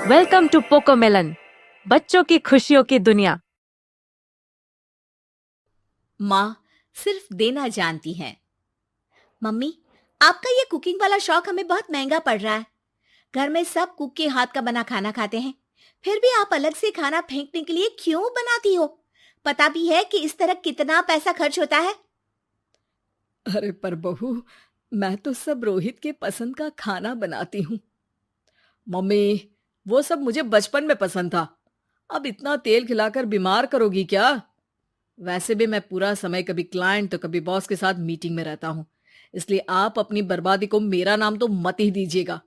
Welcome to पोकोमेलन, बच्चों की खुशियों की दुनिया। माँ सिर्फ देना जानती हैं। मम्मी, आपका ये कुकिंग वाला शौक हमें बहुत महंगा पड़ रहा है। घर में सब कुक के हाथ का बना खाना खाते हैं, फिर भी आप अलग से खाना फेंकने के लिए क्यों बनाती हो? पता भी है कि इस तरह कितना पैसा खर्च होता है। अरे पर बहू, मैं तो सब रोहित के पसंद का खाना बनाती हूँ। मम्मी, वो सब मुझे बचपन में पसंद था। अब इतना तेल खिलाकर बीमार करोगी क्या? वैसे भी मैं पूरा समय कभी क्लाइंट तो कभी बॉस के साथ मीटिंग में रहता हूँ, इसलिए आप अपनी बर्बादी को मेरा नाम तो मत ही दीजिएगा।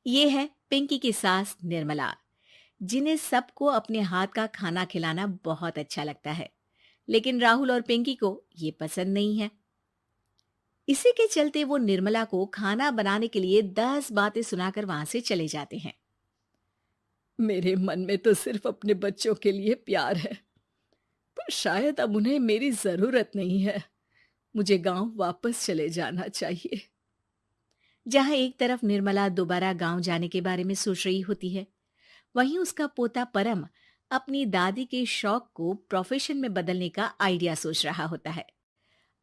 ये है पिंकी की सास निर्मला, जिन्हें सबको अपने हाथ का खाना खिलाना बहुत अच्छा लगता है, लेकिन राहुल और पिंकी को ये पसंद नहीं है। इसी के चलते वो निर्मला को खाना बनाने के लिए 10 बातें सुनाकर वहां से चले जाते हैं। मेरे मन में तो सिर्फ अपने बच्चों के लिए प्यार है, पर शायद अब उन्हें मेरी जरूरत नहीं है। मुझे गांव वापस चले जाना चाहिए। जहां एक तरफ निर्मला दोबारा गांव जाने के बारे में सोच रही होती है, वहीं उसका पोता परम अपनी दादी के शौक को प्रोफेशन में बदलने का आइडिया सोच रहा होता है।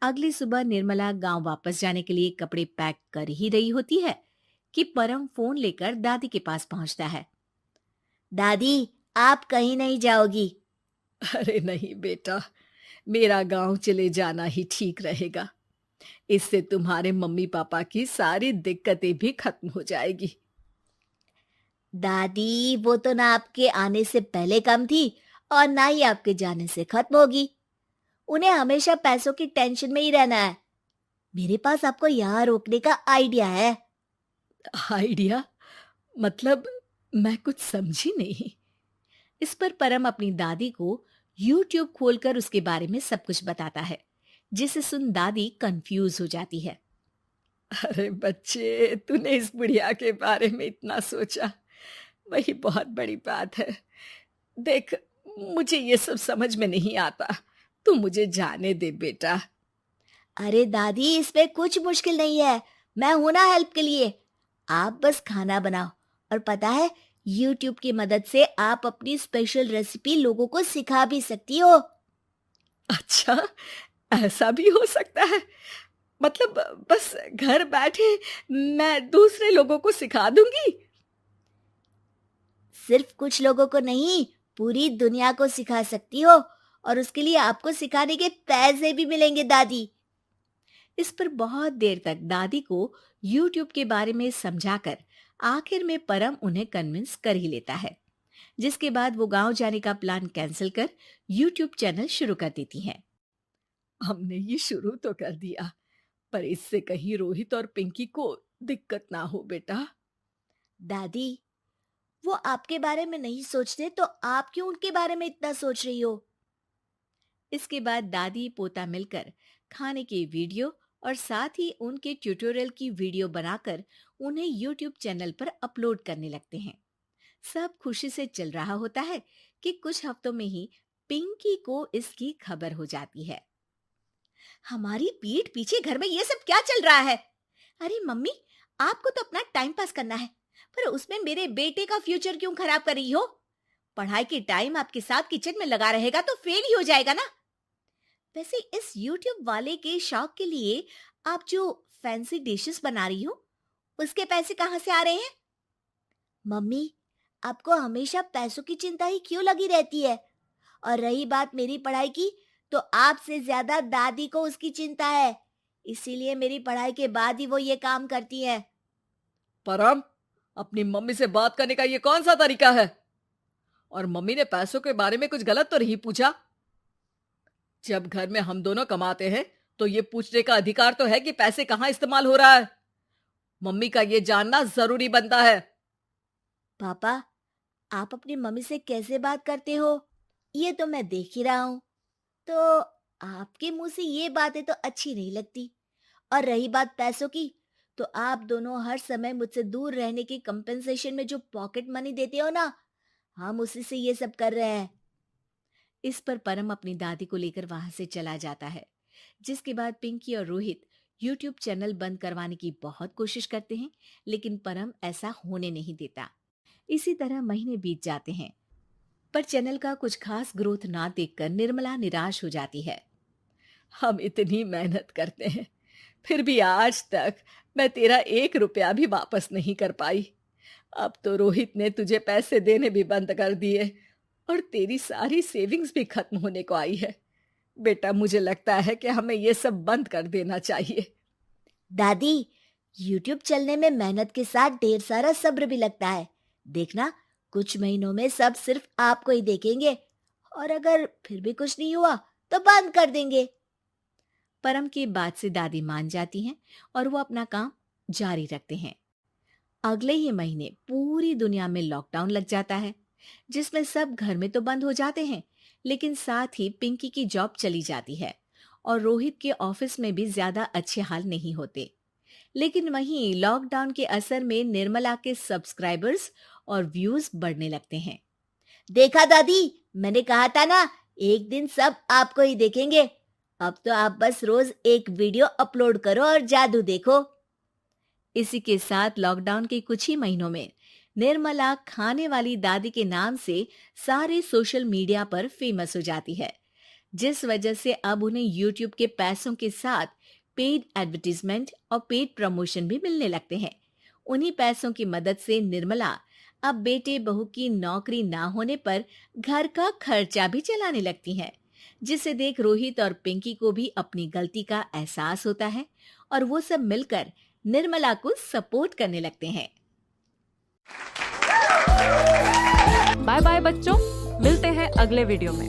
अगली सुबह निर्मला गांव वापस जाने के लिए कपड़े पैक कर ही रही होती है कि परम फोन लेकर दादी के पास पहुंचता है। दादी, आप कहीं नहीं जाओगी? अरे नहीं बेटा, मेरा गांव चले जाना ही ठीक रहेगा। इससे तुम्हारे मम्मी पापा की सारी दिक्कतें भी खत्म हो जाएगी। दादी, वो तो ना आपके आने से पहले कम थी और ना ही आपके जाने से खत्म होगी। उन्हें हमेशा पैसों की टेंशन में ही रहना है। मेरे पास आपको यहाँ रोकने का आइडिया है। आइडिया? मतलब मैं कुछ समझी नहीं। इस पर परम अपनी दादी को YouTube खोलकर उसके बारे में सब कुछ बताता है, जिसे सुन दादी कंफ्यूज हो जाती है। अरे बच्चे, तूने इस बुढ़िया के बारे में इतना सोचा, वही बहुत बड़ी बात है। देख, मुझे ये सब समझ में नहीं आता। तू मुझे जाने दे बेटा। अरे दादी, इसमें कुछ मुश्किल नहीं है। मैं हूं ना हेल्प के लिए। आप बस खाना बनाओ, और पता है, YouTube की मदद से आप अपनी स्पेशल रेसिपी लोगों को सिखा भी सकती हो। अच्छा, ऐसा भी हो सकता है? मतलब बस घर बैठे मैं दूसरे लोगों को सिखा दूंगी? सिर्फ कुछ लोगों को नहीं, पूरी दुनिया को सिखा सकती हो, और उसके लिए आपको सिखाने के पैसे भी मिलेंगे दादी। इस पर बहुत देर तक दादी को YouTube के बारे में समझाकर आखिर में परम उन्हें कन्विंस कर ही लेता है, जिसके बाद वो गांव जाने का प्लान कैंसिल कर YouTube चैनल शुरू कर देती हैं। हमने ये शुरू तो कर दिया, पर इससे कहीं रोहित और पिंकी को दिक्कत ना हो बेटा। दादी, वो आपके बारे में नहीं सोचते तो आप क्यों उनके बारे में इतना सोच रही हो? इसके बाद दादी पोता मिलकर खाने की वीडियो और साथ ही उनके ट्यूटोरियल की वीडियो बनाकर उन्हें YouTube चैनल पर अपलोड करने लगते हैं। सब खुशी से चल रहा होता है कि कुछ हफ्तों में ही पिंकी को इसकी खबर हो जाती है। हमारी पीठ पीछे घर में ये सब क्या चल रहा है? अरे मम्मी, आपको तो अपना टाइम पास करना है, पर उसमें मेरे बेटे का फ्यूचर क्यों खराब कर रही हो? पढ़ाई के टाइम आपके साथ किचन में लगा रहेगा तो फेल ही हो जाएगा ना। वैसे इस YouTube वाले के शौक के लिए आप जो फैंसी डिशेस बना रही हो, उसके पैसे कहाँ से आ रहे हैं? मम्मी, आपको हमेशा पैसों की चिंता ही क्यों लगी रहती है? और रही बात मेरी पढ़ाई की, तो आपसे ज्यादा दादी को उसकी चिंता है। इसीलिए मेरी पढ़ाई के बाद ही वो ये काम करती है। परम, अपनी मम्मी से बात करने का ये कौन सा तरीका है? और मम्मी ने पैसों के बारे में कुछ गलत तो नहीं पूछा? जब घर में हम दोनों कमाते हैं तो ये पूछने का अधिकार तो है कि पैसे कहाँ इस्तेमाल हो रहा है। मम्मी का ये जानना जरूरी बनता है। पापा, आप अपनी मम्मी से कैसे बात करते हो, ये तो मैं देख ही रहा हूँ। तो आपके मुंह से ये बातें तो अच्छी नहीं लगती। और रही बात पैसों की, तो आप दोनों हर समय मुझसे दूर रहने की कंपेंसेशन में जो पॉकेट मनी देते हो ना, हम उसी से ये सब कर रहे हैं। इस पर परम अपनी दादी को लेकर वहां से चला जाता है, जिसके बाद पिंकी और रोहित YouTube चैनल बंद करवाने की बहुत कोशिश करते हैं, लेकिन परम ऐसा होने नहीं देता। इसी तरह महीने बीत जाते हैं, पर चैनल का कुछ खास ग्रोथ ना देखकर निर्मला निराश हो जाती है। हम इतनी मेहनत करते हैं, फिर भी आज तक मैं तेरा 1 रुपया भी वापस नहीं कर पाई। अब तो रोहित ने तुझे पैसे देने भी बंद कर दिए और तेरी सारी सेविंग्स भी खत्म होने को आई है। बेटा, मुझे लगता है कि हमें ये सब बंद कर देना चाहिए। दादी, YouTube चलने में मेहनत के साथ ढेर सारा सब्र भी लगता है। देखना, कुछ महीनों में सब सिर्फ आपको ही देखेंगे, और अगर फिर भी कुछ नहीं हुआ तो बंद कर देंगे। परम की बात से दादी मान जाती हैं और वो अपना काम जारी रखते हैं। अगले ही महीने पूरी दुनिया में लॉकडाउन लग जाता है, जिसमें सब घर में तो बंद हो जाते हैं, लेकिन साथ ही पिंकी की जॉब चली जाती है और रोहित के ऑफिस में भी ज्यादा अच्छे हाल नहीं होते। लेकिन वहीं लॉकडाउन के असर में निर्मला के सब्सक्राइबर्स और व्यूज बढ़ने लगते हैं। देखा दादी, मैंने कहा था ना, एक दिन सब आपको ही देखेंगे। अब तो आप बस रोज एक वीडियो अपलोड करो और जादू देखो। इसी के साथ लॉकडाउन के कुछ ही महीनों में निर्मला खाने वाली दादी के नाम से सारे सोशल मीडिया पर फेमस हो जाती है, जिस वजह से अब उन्हें यूट्यूब के पैसों के साथ पेड एडवर्टीजमेंट और पेड प्रमोशन भी मिलने लगते हैं। उन्हीं पैसों की मदद से निर्मला अब बेटे बहू की नौकरी ना होने पर घर का खर्चा भी चलाने लगती हैं, जिसे देख रोहित और पिंकी को भी अपनी गलती का एहसास होता है और वो सब मिलकर निर्मला को सपोर्ट करने लगते हैं। बाय बाय बच्चों, मिलते हैं अगले वीडियो में।